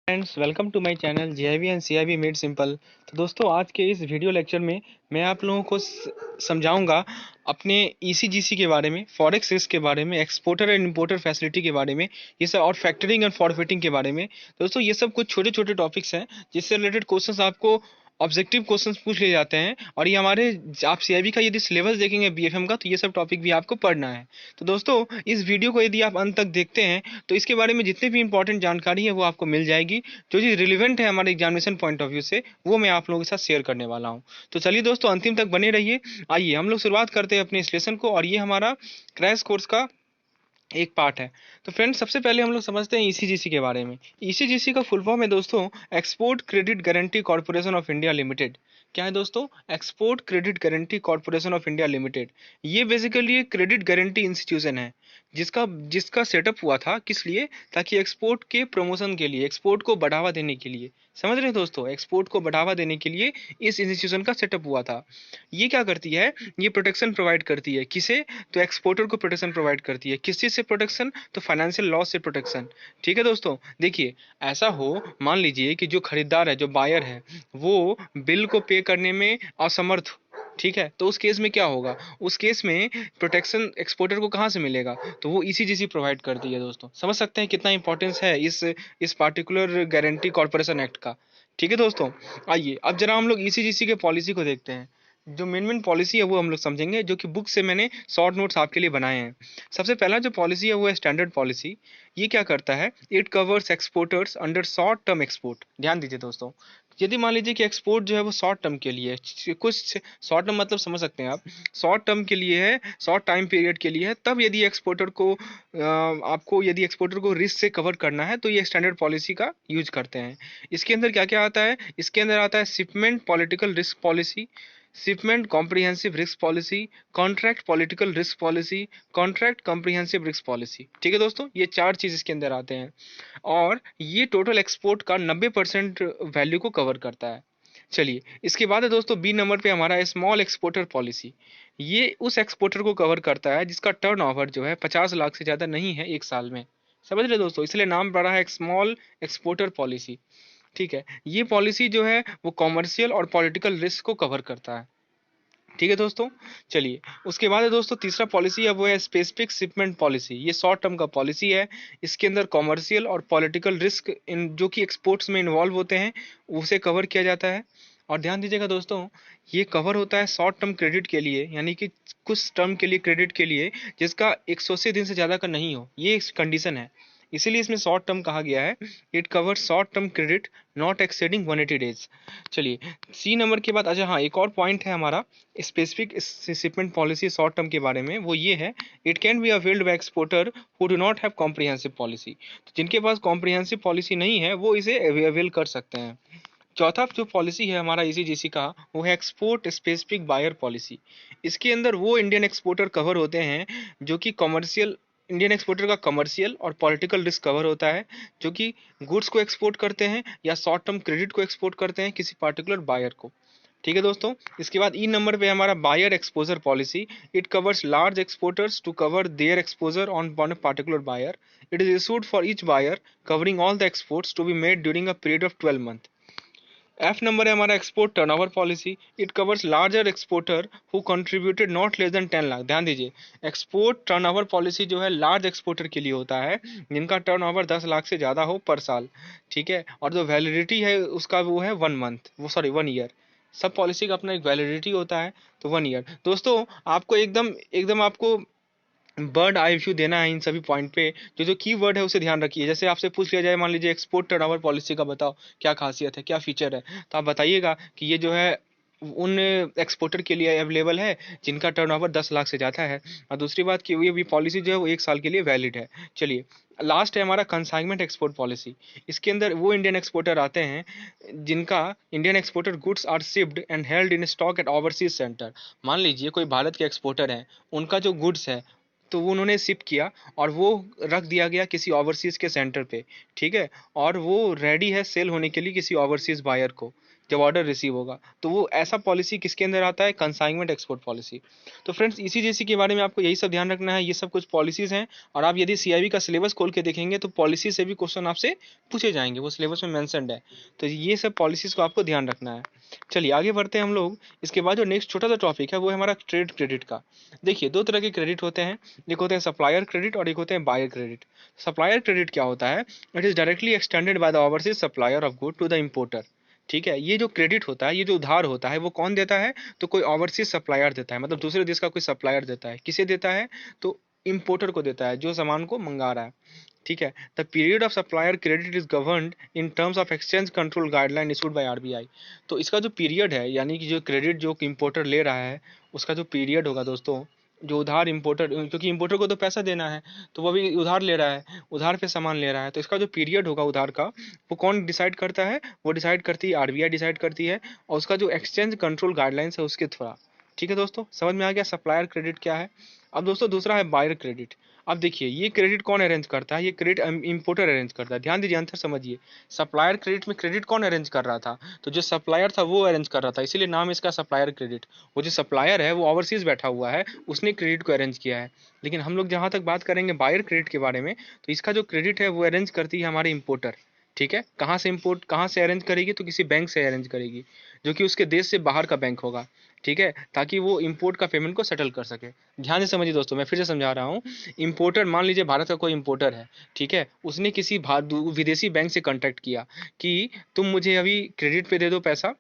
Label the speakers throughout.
Speaker 1: Friends, welcome to my channel GIB and CIB made simple. तो दोस्तों, आज के इस वीडियो लेक्चर में मैं आप लोगों को समझाऊंगा अपने ईसीजीसी के बारे में, फॉरेक्स रिस्क के बारे में, एक्सपोर्टर एंड इंपोर्टर फैसिलिटी के बारे में, ये सब, और फैक्टरिंग एंड फॉरफिटिंग के बारे में। दोस्तों, ये सब कुछ छोटे छोटे टॉपिक्स हैं जिससे रिलेटेड क्वेश्चंस आपको ऑब्जेक्टिव क्वेश्चंस पूछ लिए जाते हैं। और ये हमारे, आप सीआईबी का यदि सिलेबस देखेंगे बीएफएम का, तो ये सब टॉपिक भी आपको पढ़ना है। तो दोस्तों, इस वीडियो को यदि आप अंत तक देखते हैं तो इसके बारे में जितनी भी इंपॉर्टेंट जानकारी है वो आपको मिल जाएगी। जो चीज़ रिलेवेंट है हमारे एग्जामिनेशन पॉइंट ऑफ व्यू से, वो मैं आप लोगों के साथ शेयर करने वाला हूँ। तो चलिए दोस्तों, अंतिम तक बने रहिए। आइए हम लोग शुरुआत करते हैं अपने इस लेसन को, और ये हमारा क्रैश कोर्स का एक पार्ट है। तो फ्रेंड्स, सबसे पहले हम लोग समझते हैं ईसीजीसी के बारे में। ईसीजीसी का फुल फॉर्म है दोस्तों export credit guarantee corporation of India limited. क्या है दोस्तों? Export credit guarantee corporation of India limited. ये बेसिकली एक क्रेडिट गारंटी इंस्टीट्यूशन है जिसका जिसका सेटअप हुआ था किस लिए? ताकि एक्सपोर्ट के प्रमोशन के लिए, एक्सपोर्ट को बढ़ावा देने के लिए, समझ रहे हैं दोस्तों, एक्सपोर्ट को बढ़ावा देने के लिए इस इंस्टीट्यूशन का सेटअप हुआ था। ये क्या करती है? ये प्रोटेक्शन प्रोवाइड करती है किसे? तो एक्सपोर्टर को प्रोटेक्शन प्रोवाइड करती है। किस चीज़ से प्रोटेक्शन? तो फाइनेंशियल लॉस से प्रोटेक्शन। ठीक है दोस्तों, देखिए, ऐसा हो, मान लीजिए कि जो खरीदार है, जो बायर है, वो बिल को पे करने में असमर्थ हो, ठीक है, तो उस केस में क्या होगा? उस केस में प्रोटेक्शन एक्सपोर्टर को कहाँ से मिलेगा? तो वो ईसीजीसी प्रोवाइड करती है। दोस्तों, समझ सकते हैं कितना इंपॉर्टेंस है इस पार्टिकुलर गारंटी कॉर्पोरेशन एक्ट का। ठीक है दोस्तों, आइए अब जरा हम लोग ईसीजीसी के पॉलिसी को देखते हैं। जो मेन पॉलिसी है वो हम लोग समझेंगे, जो कि बुक से मैंने शॉर्ट नोट्स आपके लिए बनाए हैं। सबसे पहला जो पॉलिसी है वो है स्टैंडर्ड पॉलिसी। ये क्या करता है? It covers exporters under short term export. ध्यान दीजिए दोस्तों, यदि मान लीजिए कि एक्सपोर्ट जो है वो शॉर्ट टर्म के लिए है, कुछ शॉर्ट टर्म मतलब समझ सकते हैं आप, शॉर्ट टर्म के लिए है, शॉर्ट टाइम पीरियड के लिए है, तब यदि एक्सपोर्टर को आपको यदि एक्सपोर्टर को रिस्क से कवर करना है तो ये स्टैंडर्ड पॉलिसी का यूज करते हैं। इसके अंदर क्या क्या आता है? इसके अंदर आता है shipment political risk policy, shipment comprehensive risk policy, contract political risk policy, contract comprehensive risk policy. ठीक है दोस्तों, ये चार चीज इसके अंदर आते हैं, और ये टोटल एक्सपोर्ट का 90% वैल्यू को कवर करता है। चलिए, इसके बाद है दोस्तों बी नंबर पे हमारा स्मॉल एक्सपोर्टर पॉलिसी। ये उस एक्सपोर्टर को कवर करता है जिसका टर्नओवर जो है 50 लाख से ज़्यादा नहीं है एक साल में। समझ रहे दोस्तों, इसलिए नाम पड़ा है स्मॉल एक्सपोर्टर पॉलिसी। ठीक है, ये पॉलिसी जो है वो कॉमर्शियल और पॉलिटिकल रिस्क को कवर करता है। ठीक है दोस्तों, चलिए, उसके बाद है दोस्तों तीसरा पॉलिसी है वो है स्पेसिफिक शिपमेंट पॉलिसी। ये शॉर्ट टर्म का पॉलिसी है। इसके अंदर कॉमर्शियल और पॉलिटिकल रिस्क इन जो कि एक्सपोर्ट्स में इन्वॉल्व होते हैं उसे कवर किया जाता है। और ध्यान दीजिएगा दोस्तों, ये कवर होता है शॉर्ट टर्म क्रेडिट के लिए, यानी कि कुछ टर्म के लिए, क्रेडिट के लिए जिसका 180 दिन से ज़्यादा का नहीं हो, ये एक कंडीशन है। इसीलिए इसमें शॉर्ट टर्म कहा गया है। It cover short term credit not exceeding 180 days. चलिए, सी नंबर के बाद, अच्छा हाँ, एक और पॉइंट है हमारा specific shipment policy short term के बारे में, वो ये है, it can be availed bye exporter who do not have comprehensive policy. तो जिनके पास कॉम्प्रिहेंसिव पॉलिसी नहीं है वो इसे अवेल कर सकते हैं। चौथा जो पॉलिसी है हमारा ईसीजीसी का, वो है एक्सपोर्ट स्पेसिफिक बायर पॉलिसी। इसके अंदर वो इंडियन एक्सपोर्टर कवर होते हैं जो कि कमर्शियल, इंडियन एक्सपोर्टर का कमर्शियल और पॉलिटिकल रिस्क कवर होता है, जो कि गुड्स को एक्सपोर्ट करते हैं या शॉर्ट टर्म क्रेडिट को एक्सपोर्ट करते हैं किसी पार्टिकुलर बायर को। ठीक है दोस्तों, इसके बाद ई नंबर पे हमारा buyer exposure policy. It covers large exporters to cover their exposure on one particular buyer. It is issued for each buyer covering all the exports to be made during a period of 12 month. F number है हमारा export turnover policy. It covers larger exporter who contributed not less than 10 lakh. ध्यान दीजिए, export turnover policy जो है large exporter के लिए होता है जिनका टर्नओवर 10 लाख से ज़्यादा हो पर साल। ठीक है, और जो वैलिडिटी है उसका वो है 1 मंथ, वो सॉरी 1 ईयर। सब पॉलिसी का अपना एक वैलिडिटी होता है, तो 1 ईयर। दोस्तों, आपको एकदम एकदम आपको बर्ड आई व्यू देना है इन सभी पॉइंट पे। जो जो की वर्ड है उसे ध्यान रखिए। जैसे आपसे पूछ लिया जाए, मान लीजिए एक्सपोर्ट टर्नओवर पॉलिसी का बताओ क्या खासियत है, क्या फीचर है, तो आप बताइएगा कि ये जो है उन एक्सपोर्टर के लिए अवेलेबल है जिनका टर्नओवर 10 लाख से ज़्यादा है। और दूसरी बात कि ये भी पॉलिसी जो है वो 1 साल के लिए वैलिड है। चलिए, लास्ट है हमारा कंसाइनमेंट एक्सपोर्ट पॉलिसी। इसके अंदर वो इंडियन एक्सपोर्टर आते हैं जिनका Indian exporter goods are shipped and held in stock at overseas centre. मान लीजिए कोई भारत के एक्सपोर्टर हैं, उनका जो गुड्स है तो वो उन्होंने शिप किया और वो रख दिया गया किसी ओवरसीज़ के सेंटर पे। ठीक है, और वो रेडी है सेल होने के लिए किसी ओवरसीज़ बायर को। जब ऑर्डर रिसीव होगा, तो वो ऐसा पॉलिसी किसके अंदर आता है, कंसाइनमेंट एक्सपोर्ट पॉलिसी। तो फ्रेंड्स ईसीजीसी के बारे में आपको यही सब ध्यान रखना है, ये सब कुछ पॉलिसीज हैं। और आप यदि सीआईबी का सिलेबस खोल के देखेंगे तो पॉलिसी से भी क्वेश्चन आपसे पूछे जाएंगे, वो सिलेबस में मेंशन्ड है। तो ये सब पॉलिसीज को आपको ध्यान रखना है। चलिए आगे बढ़ते हैं हम लोग। इसके बाद जो नेक्स्ट छोटा सा टॉपिक है वो है हमारा ट्रेड क्रेडिट का। देखिए दो तरह के क्रेडिट होते हैं, एक होते हैं सप्लायर क्रेडिट और एक होते हैं बायर क्रेडिट। सप्लायर क्रेडिट क्या होता है, it is directly extended by the overseas supplier of good to the importer. ठीक है, ये जो क्रेडिट होता है, ये जो उधार होता है, वो कौन देता है, तो कोई ओवरसीज सप्लायर देता है, मतलब दूसरे देश का कोई सप्लायर देता है। किसे देता है, तो इम्पोर्टर को देता है जो सामान को मंगा रहा है। ठीक है, the period of supplier credit is governed in terms of exchange control guideline issued by RBI. तो इसका जो पीरियड है, यानी कि जो क्रेडिट जो इम्पोर्टर ले रहा है, उसका जो पीरियड होगा दोस्तों, जो उधार इम्पोर्टर, क्योंकि इम्पोर्टर को तो पैसा देना है, तो वो भी उधार ले रहा है, उधार पे सामान ले रहा है, तो इसका जो पीरियड होगा उधार का, वो कौन डिसाइड करता है, वो डिसाइड करती है आरबीआई डिसाइड करती है, और उसका जो एक्सचेंज कंट्रोल गाइडलाइंस है उसके थ्रू। ठीक है दोस्तों, समझ में आ गया सप्लायर क्रेडिट क्या है। अब दोस्तों दूसरा है बायर क्रेडिट। अब देखिए ये क्रेडिट कौन अरेंज करता है, ये क्रेडिट इंपोर्टर अरेंज करता है। ध्यान दीजिए, आंसर समझिए। सप्लायर क्रेडिट में क्रेडिट कौन अरेंज कर रहा था, तो जो सप्लायर था वो अरेंज कर रहा था, इसीलिए नाम इसका सप्लायर क्रेडिट। वो जो सप्लायर है वो ओवरसीज बैठा हुआ है, उसने क्रेडिट को अरेंज किया है। लेकिन हम लोग जहां तक बात करेंगे बायर क्रेडिट के बारे में, तो इसका जो क्रेडिट है वो अरेंज करती है हमारे इंपोर्टर। ठीक है, कहाँ से अरेंज करेगी, तो किसी बैंक से अरेंज करेगी, जो कि उसके देश से बाहर का बैंक होगा। ठीक है, ताकि वो इंपोर्ट का पेमेंट को सेटल कर सके। ध्यान से समझिए दोस्तों, मैं फिर से समझा रहा हूँ। इंपोर्टर, मान लीजिए भारत का कोई इंपोर्टर है, ठीक है, उसने किसी विदेशी बैंक से कांटेक्ट किया कि तुम मुझे अभी क्रेडिट पे दे दो पैसा,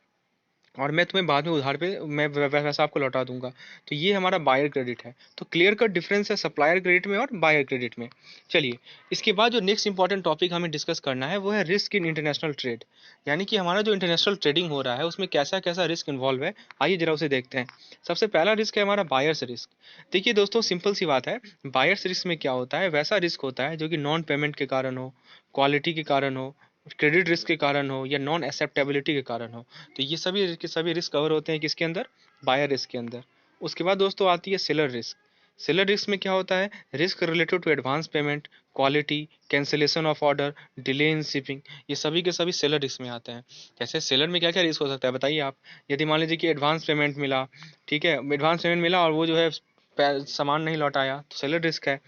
Speaker 1: और मैं तुम्हें बाद में उधार पे मैं वैसा आपको लौटा दूंगा। तो ये हमारा बायर क्रेडिट है। तो क्लियर कट डिफरेंस है सप्लायर क्रेडिट में और बायर क्रेडिट में। चलिए, इसके बाद जो नेक्स्ट इंपॉर्टेंट टॉपिक हमें डिस्कस करना है वो है रिस्क इन इंटरनेशनल ट्रेड। यानी कि हमारा जो इंटरनेशनल ट्रेडिंग हो रहा है उसमें कैसा कैसा रिस्क इन्वॉल्व है, आइए जरा उसे देखते हैं। सबसे पहला रिस्क है हमारा बायर्स रिस्क। देखिए दोस्तों, सिंपल सी बात है, बायर्स रिस्क में क्या होता है, वैसा रिस्क होता है जो कि नॉन पेमेंट के कारण हो, क्वालिटी के कारण हो, क्रेडिट रिस्क के कारण हो, या नॉन एक्सेप्टेबिलिटी के कारण हो। तो ये सभी रिस्क कवर होते हैं किसके अंदर, बायर रिस्क के अंदर। उसके बाद दोस्तों आती है सेलर रिस्क। सेलर रिस्क में क्या होता है, risk related to advance payment, quality, cancellation of order, delay in shipping, ये सभी के सभी सेलर रिस्क में आते हैं। जैसे सेलर में क्या क्या रिस्क हो सकता है बताइए आप। यदि मान लीजिए कि एडवांस पेमेंट मिला, ठीक है, एडवांस पेमेंट मिला और वो जो है सामान नहीं लौटाया, तो सेलर रिस्क है।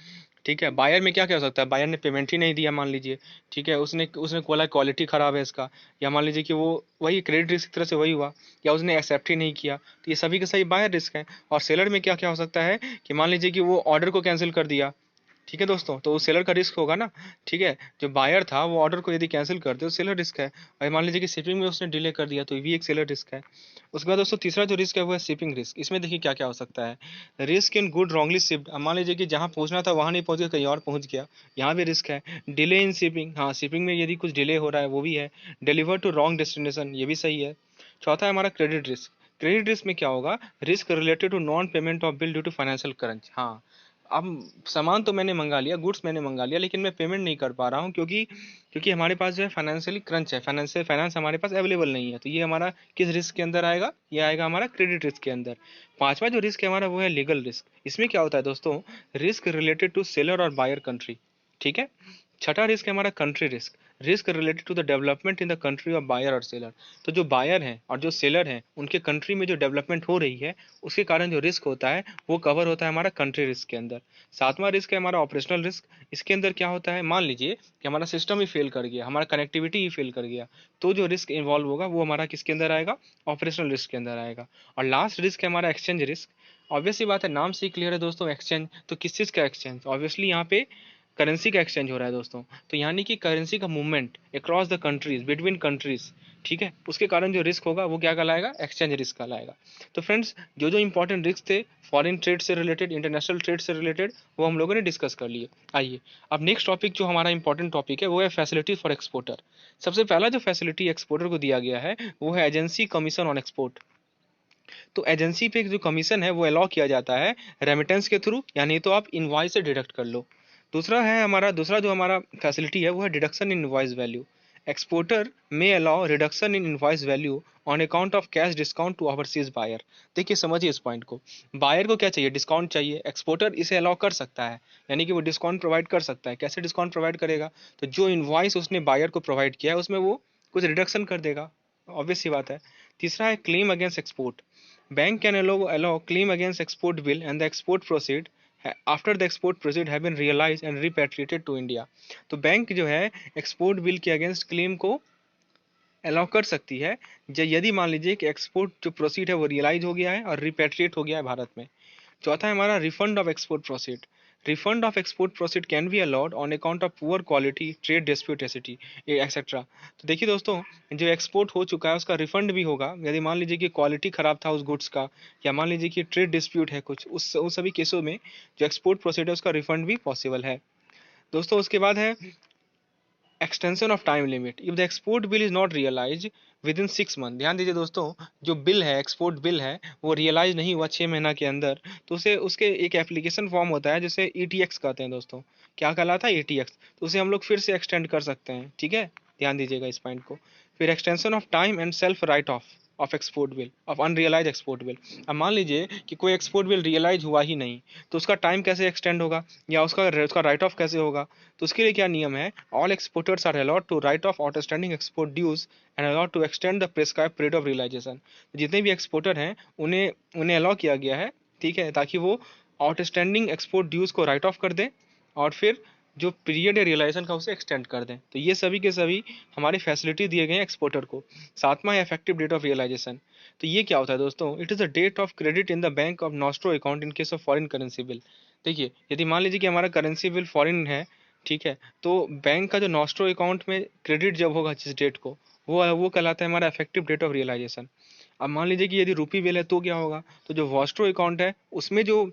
Speaker 1: ठीक है, बायर में क्या क्या हो सकता है, बायर ने पेमेंट ही नहीं दिया मान लीजिए, ठीक है, उसने उसने बोला क्वालिटी खराब है इसका, या मान लीजिए कि वो वही क्रेडिट रिस्क की तरह से वही हुआ, या उसने एक्सेप्ट ही नहीं किया, तो ये सभी के सभी बायर रिस्क हैं। और सेलर में क्या क्या हो सकता है कि मान लीजिए कि वो ऑर्डर को कैंसिल कर दिया, ठीक है दोस्तों, तो वो सेलर का रिस्क होगा ना। ठीक है, जो बायर था वो ऑर्डर को यदि कैंसिल कर दे तो सेलर रिस्क है। और मान लीजिए कि शिपिंग में उसने डिले कर दिया, तो ये भी एक सेलर रिस्क है। उसके बाद दोस्तों तीसरा जो रिस्क है वो है शिपिंग रिस्क। इसमें देखिए क्या क्या हो सकता है, risk in good wrongly shipped. मान लीजिए कि जहाँ पहुंचना था वहाँ नहीं पहुंच गया, कहीं और पहुंच गया, यहाँ भी रिस्क है। डिले इन शिपिंग, हाँ शिपिंग में यदि कुछ डिले हो रहा है वो भी है। डिलीवर टू रॉन्ग डेस्टिनेशन, ये भी सही है। चौथा है हमारा क्रेडिट रिस्क। क्रेडिट रिस्क में क्या होगा, risk related to non payment of bill due to financial crunch. हाँ, अब सामान तो मैंने मंगा लिया, गुड्स मैंने मंगा लिया, लेकिन मैं पेमेंट नहीं कर पा रहा हूँ, क्योंकि क्योंकि हमारे पास जो है फाइनेंशियली क्रंच है, फाइनेंस हमारे पास अवेलेबल नहीं है। तो ये हमारा किस रिस्क के अंदर आएगा, ये आएगा हमारा क्रेडिट रिस्क के अंदर। पांचवा जो रिस्क है हमारा वो है लीगल रिस्क। इसमें क्या होता है दोस्तों, रिस्क रिलेटेड टू सेलर और बायर कंट्री। ठीक है, छठा रिस्क है हमारा country risk. Risk related to the development in the country of buyer और सेलर। तो जो बायर हैं और जो सेलर हैं उनके कंट्री में जो डेवलपमेंट हो रही है उसके कारण जो रिस्क होता है वो कवर होता है हमारा कंट्री रिस्क के अंदर। सातवां रिस्क है हमारा ऑपरेशनल रिस्क। इसके अंदर क्या होता है, मान लीजिए कि हमारा सिस्टम ही फेल कर गया, हमारा कनेक्टिविटी ही फेल कर गया, तो जो रिस्क इन्वॉल्व होगा वो हमारा किसके अंदर आएगा, ऑपरेशनल रिस्क के अंदर आएगा। और लास्ट रिस्क है हमारा एक्सचेंज रिस्क। ऑब्वियसली बात है, नाम से ही क्लियर है दोस्तों, एक्सचेंज, तो किस चीज़ का एक्सचेंज, ऑब्वियसली यहाँ पे करेंसी का एक्सचेंज हो रहा है दोस्तों। तो यानी कि करेंसी का movement across the countries, between countries, ठीक है, उसके कारण जो रिस्क होगा वो क्या कहलाएगा, एक्सचेंज रिस्क कहलाएगा। तो फ्रेंड्स, जो जो इंपॉर्टेंट रिस्क थे फॉरेन ट्रेड से रिलेटेड, इंटरनेशनल ट्रेड से रिलेटेड, वो हम लोगों ने डिस्कस कर लिए। आइए अब नेक्स्ट टॉपिक जो हमारा इंपॉर्टेंट टॉपिक है वो है फैसिलिटी फॉर एक्सपोर्टर। सबसे पहला जो फैसिलिटी एक्सपोर्टर को दिया गया है वो है एजेंसी कमीशन ऑन एक्सपोर्ट। तो एजेंसी पे जो कमीशन है वो अलाउ किया जाता है रेमिटेंस के थ्रू, यानी तो आप इनवॉइस से डिडक्ट कर लो। दूसरा जो हमारा फैसिलिटी है वो है deduction in invoice value. Exporter में allow reduction in invoice value on account of cash discount to overseas buyer. देखिए समझिए इस पॉइंट को, बायर को क्या चाहिए, डिस्काउंट चाहिए, एक्सपोर्टर इसे अलाउ कर सकता है, यानी कि वो डिस्काउंट प्रोवाइड कर सकता है। कैसे डिस्काउंट प्रोवाइड करेगा, तो जो इनवॉइस उसने बायर को प्रोवाइड किया है उसमें वो कुछ रिडक्शन कर देगा, ऑब्वियस सी बात है। तीसरा है claim against export. Bank can allow claim against export bill and the export proceed after the export proceed have been realised and repatriated to India. तो बैंक जो है एक्सपोर्ट बिल के अगेंस्ट क्लेम को allow कर सकती है यदि मान लीजिए कि एक्सपोर्ट जो प्रोसीड है वो रियलाइज हो गया है और रिपेट्रिएट हो गया है भारत में। चौथा है हमारा refund of export proceed. Refund of export proceed can be allowed on account of poor quality, trade dispute etcetera. तो देखिए दोस्तों, जो एक्सपोर्ट हो चुका है उसका रिफंड भी होगा यदि मान लीजिए कि क्वालिटी खराब था उस गुड्स का, या मान लीजिए कि ट्रेड डिस्प्यूट है कुछ, उस सभी केसों में जो एक्सपोर्ट प्रोसीड है उसका रिफंड भी पॉसिबल है। दोस्तों उसके बाद है extension of time limit if the export bill is not realise within 6 month. ध्यान दीजिए दोस्तों, जो बिल है एक्सपोर्ट बिल है वो रियलाइज नहीं हुआ 6 महीना के अंदर, तो उसे उसके एक एप्लीकेशन फॉर्म होता है जिसे ETX कहते हैं दोस्तों। क्या कहलाता है? ETX। तो उसे हम लोग फिर से एक्सटेंड कर सकते हैं, ठीक है, ध्यान दीजिएगा इस पॉइंट को। फिर extension of time and self write off export bill of unrealise export bill. अब मान लीजिए कि कोई एक्सपोर्ट बिल रियलाइज हुआ ही नहीं, तो उसका टाइम कैसे एक्सटेंड होगा या उसका राइट ऑफ कैसे होगा? तो उसके लिए क्या नियम है? All exporters are allowed to write off outstanding export dues and allowed to extend the prescribe period of realisation. जितने भी एक्सपोर्टर हैं उन्हें उन्हें अलाउ किया गया है, ठीक है, ताकि वो आउटस्टैंडिंग एक्सपोर्ट ड्यूज को राइट ऑफ कर दें और फिर जो पीरियड है रियलाइजेशन का उसे एक्सटेंड कर दें। तो ये सभी के सभी हमारी फैसिलिटी दिए गए हैं एक्सपोर्टर को। सातवां है इफेक्टिव डेट ऑफ रियलाइजेशन। तो ये क्या होता है दोस्तों? It is the date of credit in the bank of nostro account in case of foreign currency bill. देखिए, यदि मान लीजिए कि हमारा करेंसी बिल फॉरेन है, ठीक है, तो बैंक का जो नॉस्ट्रो अकाउंट में क्रेडिट जब होगा जिस डेट को, वो कहलाता है हमारा इफेक्टिव डेट ऑफ रियलाइजेशन। अब मान लीजिए कि यदि रूपी बिल है तो क्या होगा? तो जो वॉस्ट्रो अकाउंट है उसमें जो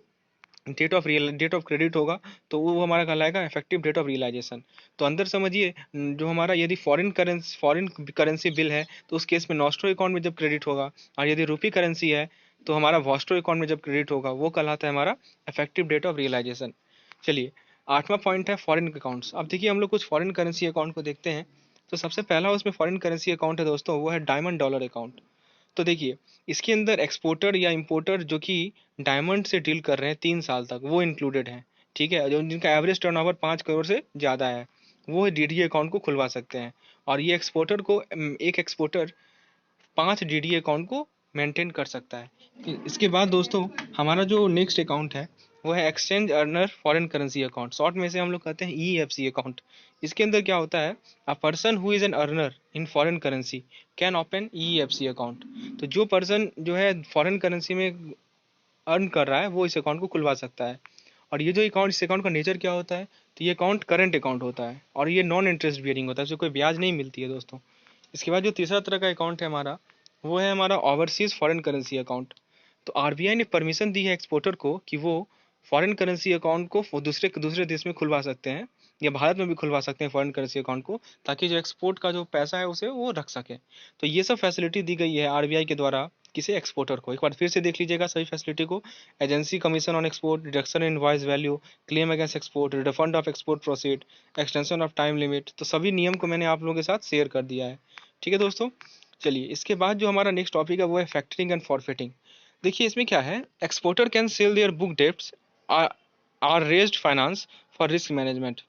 Speaker 1: डेट ऑफ क्रेडिट होगा तो वो हमारा कहलाएगा इफेक्टिव डेट ऑफ रियलाइजेशन। तो अंदर समझिए, जो हमारा यदि फॉरेन करेंसी बिल है तो उस केस में नॉस्ट्रो अकाउंट में जब क्रेडिट होगा, और यदि रूपी करेंसी है तो हमारा वॉस्ट्रो अकाउंट में जब क्रेडिट होगा वो कहलाता है हमारा इफेक्टिव डेट ऑफ रियलाइजेशन। चलिए, आठवां पॉइंट है फॉरेन अकाउंट्स। अब देखिए हम लोग कुछ फॉरेन करेंसी अकाउंट को देखते हैं। तो सबसे पहला उसमें फॉरेन करेंसी अकाउंट है दोस्तों, वो है डायमंड डॉलर अकाउंट। तो देखिए, इसके अंदर एक्सपोर्टर या इंपोर्टर जो कि डायमंड से डील कर रहे हैं 3 साल तक वो इंक्लूडेड हैं, ठीक है, जो जिनका एवरेज टर्नओवर 5 करोड़ से ज़्यादा है वो DDA अकाउंट को खुलवा सकते हैं। और ये एक्सपोर्टर को एक एक्सपोर्टर 5 DDA अकाउंट को मेंटेन कर सकता है। इसके बाद दोस्तों हमारा जो नेक्स्ट अकाउंट है वो है exchange earner foreign currency account, short में से हम लोग कहते हैं EFC अकाउंट। इसके अंदर क्या होता है? A person who is an earner in foreign currency can open EFC account. तो जो पर्सन जो है फॉरेन करेंसी में अर्न कर रहा है वो इस अकाउंट को खुलवा सकता है। और ये जो अकाउंट, इस अकाउंट का नेचर क्या होता है? तो ये अकाउंट करंट अकाउंट होता है और ये नॉन इंटरेस्ट बियरिंग होता है, इससे कोई ब्याज नहीं मिलती है दोस्तों। इसके बाद जो तीसरा तरह का अकाउंट है हमारा, वो है हमारा ओवरसीज फॉरेन करेंसी अकाउंट। तो RBI ने परमिशन दी है एक्सपोर्टर को कि वो फॉरेन करेंसी अकाउंट को दूसरे देश में खुलवा सकते हैं या भारत में भी खुलवा सकते हैं फॉरेन करेंसी अकाउंट को, ताकि जो एक्सपोर्ट का जो पैसा है उसे वो रख सके। तो ये सब फैसिलिटी दी गई है RBI के द्वारा किसे? एक्सपोर्टर को। एक बार फिर से देख लीजिएगा सभी फैसिलिटी को। Agency commission on export, deduction in invoice value, claim against export, refund of export proceed, extension of time limit. तो सभी नियम को मैंने आप लोगों के साथ शेयर कर दिया है, ठीक है दोस्तों। चलिए, इसके बाद जो हमारा नेक्स्ट टॉपिक है वो है फैक्टरिंग एंड फॉरफिटिंग। देखिए इसमें क्या है? Exporter can sell their book debts are raised finance for risk management.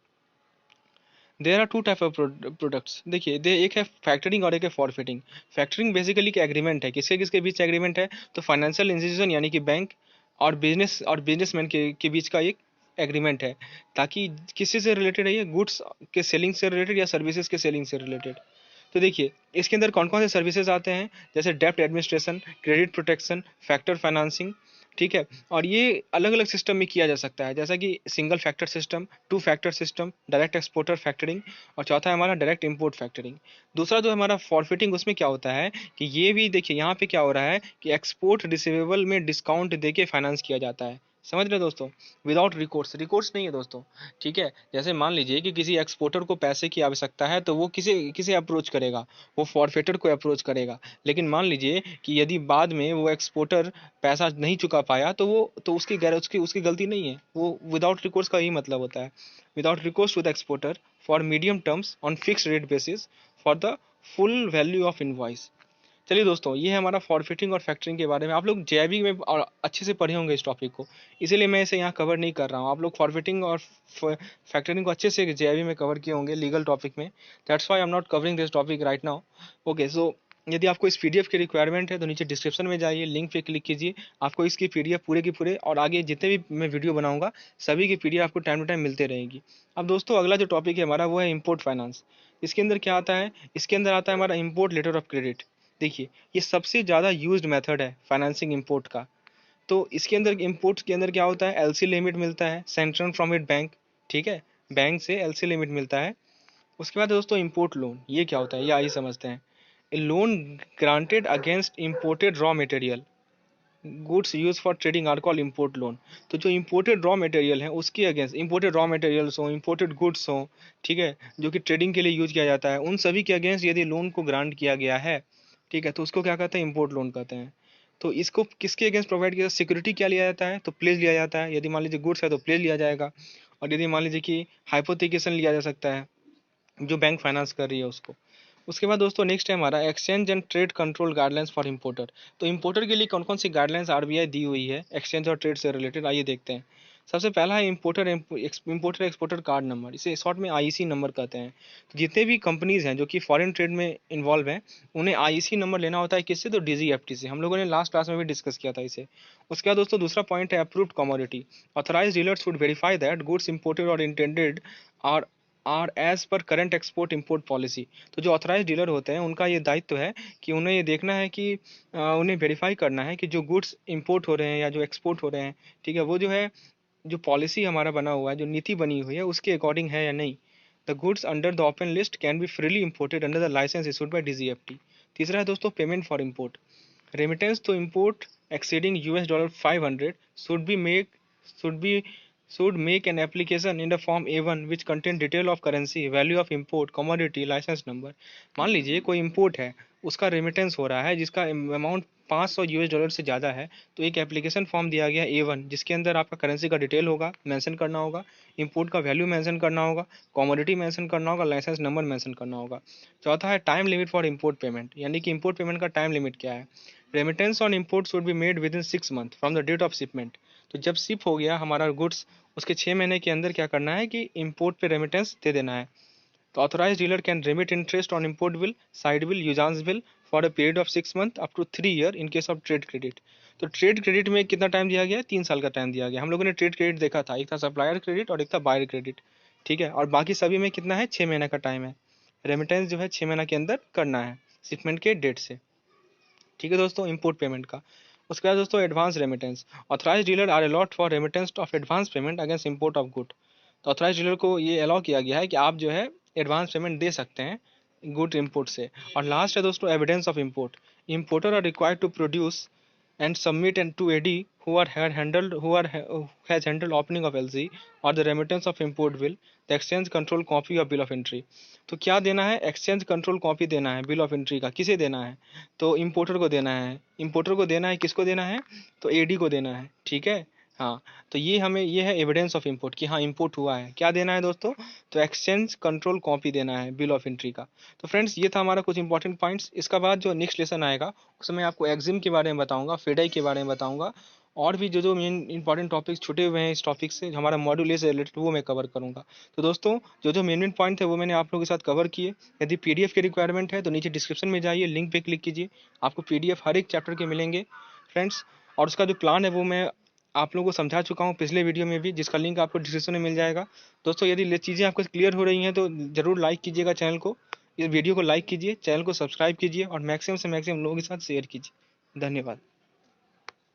Speaker 1: There are two type of products. देखिए एक है फैक्टरिंग और एक है फॉरफिटिंग। फैक्टरिंग बेसिकली क्या एग्रीमेंट है, किसके किसके बीच एग्रीमेंट है? तो फाइनेंशियल इंस्टीट्यूशन यानी कि बैंक और बिजनेसमैन के बीच का एक एग्रीमेंट है, ताकि किसी से रिलेटेड है ये? गुड्स के सेलिंग से रिलेटेड या सर्विसेज के सेलिंग से रिलेटेड। तो देखिए इसके अंदर कौन कौन से सर्विसेज आते हैं, जैसे डेप्ट administration, credit protection, factor financing, ठीक है। और ये अलग अलग सिस्टम में किया जा सकता है, जैसा कि single factor system, 2 factor system, direct exporter factoring, और चौथा है हमारा डायरेक्ट इंपोर्ट फैक्टरिंग। दूसरा जो हमारा फॉरफिटिंग, उसमें क्या होता है कि ये भी देखिए यहाँ पे क्या हो रहा है कि एक्सपोर्ट रिसीवेबल में डिस्काउंट देके फाइनेंस किया जाता है। समझ रहे दोस्तों? विदाउट रिकोर्स, रिकोर्स नहीं है दोस्तों, ठीक है। जैसे मान लीजिए कि किसी एक्सपोर्टर को पैसे की आवश्यकता है तो वो किसे किसे अप्रोच करेगा? वो फॉरफिटर को अप्रोच करेगा। लेकिन मान लीजिए कि यदि बाद में वो एक्सपोर्टर पैसा नहीं चुका पाया तो वो तो उसकी गलती नहीं है। वो विदाउट रिकोर्स का यही मतलब होता है, without recourse to the exporter for medium terms on fix rate basis for the full value of invoice. चलिए दोस्तों, ये है हमारा फॉरफिटिंग और फैक्टरिंग के बारे में। आप लोग जेआईबी में और अच्छे से पढ़े होंगे इस टॉपिक को, इसीलिए मैं इसे यहाँ कवर नहीं कर रहा हूँ। आप लोग फॉरफिटिंग और फैक्टरिंग को अच्छे से जेआईबी में कवर किए होंगे लीगल टॉपिक में। That's why I am not covering this topic right now. Okay, so यदि आपको इस पीडीएफ की रिक्वायरमेंट है तो नीचे डिस्क्रिप्शन में जाइए, लिंक पे क्लिक कीजिए, आपको इसकी पीडीएफ पूरे की पूरे और आगे जितने भी मैं वीडियो बनाऊंगा सभी की पीडीएफ आपको टाइम टू टाइम मिलते रहेगी। अब दोस्तों अगला जो टॉपिक है हमारा वो है इम्पोर्ट फाइनेंस। इसके अंदर क्या आता है, इसके अंदर आता है हमारा इम्पोर्ट लेटर ऑफ क्रेडिट। देखिए ये सबसे ज़्यादा यूज्ड मेथड है फाइनेंसिंग इम्पोर्ट का। तो इसके अंदर इम्पोर्ट्स के अंदर क्या होता है, एलसी लिमिट मिलता है सेंट्रल फ्रॉम इट बैंक, ठीक है, बैंक से एलसी लिमिट मिलता है। उसके बाद दोस्तों इम्पोर्ट लोन, ये क्या होता है ये आइए समझते हैं। A loan granted against imported raw material goods use for trading are called import loan. तो जो इम्पोर्टेड रॉ मटेरियल है उसके अगेंस्ट, इम्पोर्टेड रॉ मटेरियल्स हो, इम्पोर्टेड गुड्स हो, ठीक है, जो कि ट्रेडिंग के लिए यूज किया जाता है, उन सभी के अगेंस्ट यदि लोन को ग्रांट किया गया है, ठीक है, तो उसको क्या कहते हैं, इम्पोर्ट लोन कहते हैं। तो इसको किसके अगेंस्ट प्रोवाइड किया, सिक्योरिटी क्या लिया जाता है, तो प्लेज लिया जाता है। यदि मान लीजिए गुड्स है तो प्लेज लिया जाएगा, और यदि मान लीजिए कि हाइपोथिकेशन लिया जा सकता है जो बैंक फाइनेंस कर रही है उसको। उसके बाद दोस्तों नेक्स्ट है हमारा exchange and trade control guidelines for importer. तो इंपोर्टर के लिए कौन कौन सी गाइडलाइंस आरबीआई दी हुई है एक्सचेंज और ट्रेड से रिलेटेड, आइए देखते हैं। सबसे पहला है इंपोर्टर एक्सपोर्टर कार्ड नंबर, इसे शॉर्ट में आईसी नंबर कहते हैं। तो जितने भी कंपनीज हैं जो कि फॉरेन ट्रेड में इन्वॉल्व हैं उन्हें आईसी नंबर लेना होता है, किससे, तो डीजीएफटी से। हम लोगों ने लास्ट क्लास में भी डिस्कस किया था इसे। उसके बाद दोस्तों दूसरा पॉइंट है approved commodity. Authorise dealers would verify that goods imported और intended are are as per current export import policy. तो जो ऑथराइज डीलर होते हैं उनका ये दायित्व है कि उन्हें ये देखना है कि उन्हें वेरीफाई करना है कि जो गुड्स इंपोर्ट हो रहे हैं या जो एक्सपोर्ट हो रहे हैं, ठीक है, वो जो है, जो पॉलिसी हमारा बना हुआ है, जो नीति बनी हुई है उसके अकॉर्डिंग है या नहीं। The goods under the open list can be freely imported under the licence issued by DGFT. तीसरा है दोस्तों payment for import. Remittance to import exceeding $500 should be make should be should make an application in the form A1 which contain detail of currency, value of import, commodity, license number। मान लीजिए कोई import है, उसका remittance हो रहा है जिसका amount $500 से ज़्यादा है, तो एक एप्लीकेशन फॉर्म दिया गया A1 जिसके अंदर आपका करेंसी का डिटेल होगा, मेंशन करना होगा, इंपोर्ट का वैल्यू मेंशन करना होगा, कमोडिटी मेंशन करना होगा, लाइसेंस नंबर मेंशन करना होगा। चौथा है time limit for import payment, यानी कि इंपोर्ट पेमेंट का टाइम लिमिट क्या है। Remittance on import should be made within 6 month from the date of shipment. तो जब शिप हो गया हमारा गुड्स, उसके 6 महीने के अंदर क्या करना है कि इंपोर्ट पे रेमिटेंस दे देना है। तो authorise dealer can remit interest on import bill, sight bill, usance bill for a period of 6 month up to 3 year in case of trade credit. तो ट्रेड क्रेडिट में कितना टाइम दिया गया है, 3 साल का टाइम दिया गया। हम लोगों ने ट्रेड क्रेडिट देखा था, एक था सप्लायर क्रेडिट और एक था बायर क्रेडिट, ठीक है, और बाकी सभी में कितना है, 6 महीने का टाइम है। रेमिटेंस जो है 6 महीने के अंदर करना है शिपमेंट के डेट से, ठीक है दोस्तों, इंपोर्ट पेमेंट का। उसके बाद दोस्तों advance remittance. Authorise dealer are allowed for remittance of advance payment against import of good. तो ऑथराइज डीलर को ये अलाउ किया गया है कि आप जो है एडवांस पेमेंट दे सकते हैं गुड इंपोर्ट से। और लास्ट है दोस्तों evidence of import. Importer are required to produce and submit and to AD who has handled opening of LC or the remittance of import bill, the exchange control copy of bill of entry। तो क्या देना है, exchange control copy देना है bill of entry का। किसे देना है, तो इंपोर्टर को देना है। इंपोर्टर को देना है, किसको देना है, तो एडी को देना है, ठीक है। हाँ, तो ये हमें, ये है एविडेंस ऑफ इंपोर्ट कि हाँ इंपोर्ट हुआ है। क्या देना है दोस्तों, तो एक्सचेंज कंट्रोल कॉपी देना है बिल ऑफ एंट्री का। तो फ्रेंड्स ये था हमारा कुछ इंपॉर्टेंट पॉइंट्स। इसका बाद जो नेक्स्ट लेसन आएगा उसमें आपको एग्जिम के बारे में बताऊंगा, फेडाई के बारे में बताऊंगा, और भी जो जो मेन इंपॉर्टेंट टॉपिक्स छूटे हुए हैं इस टॉपिक से, जो हमारा मॉड्यूल ए से रिलेटेड, वो मैं कवर करूंगा। तो दोस्तों जो जो मेन मेन पॉइंट थे वो मैंने आप लोगों के साथ कवर किए। यदि पीडीएफ की रिक्वायरमेंट है तो नीचे डिस्क्रिप्शन में जाइए, लिंक पे क्लिक कीजिए, आपको पीडीएफ हर एक चैप्टर के मिलेंगे फ्रेंड्स। और उसका जो प्लान है वो मैं आप लोगों को समझा चुका हूँ पिछले वीडियो में भी, जिसका लिंक आपको डिस्क्रिप्शन में मिल जाएगा। दोस्तों यदि चीज़ें आपको क्लियर हो रही हैं तो ज़रूर लाइक कीजिएगा चैनल को, इस वीडियो को लाइक कीजिए, चैनल को सब्सक्राइब कीजिए और मैक्सिमम से मैक्सिमम लोगों के साथ शेयर कीजिए। धन्यवाद।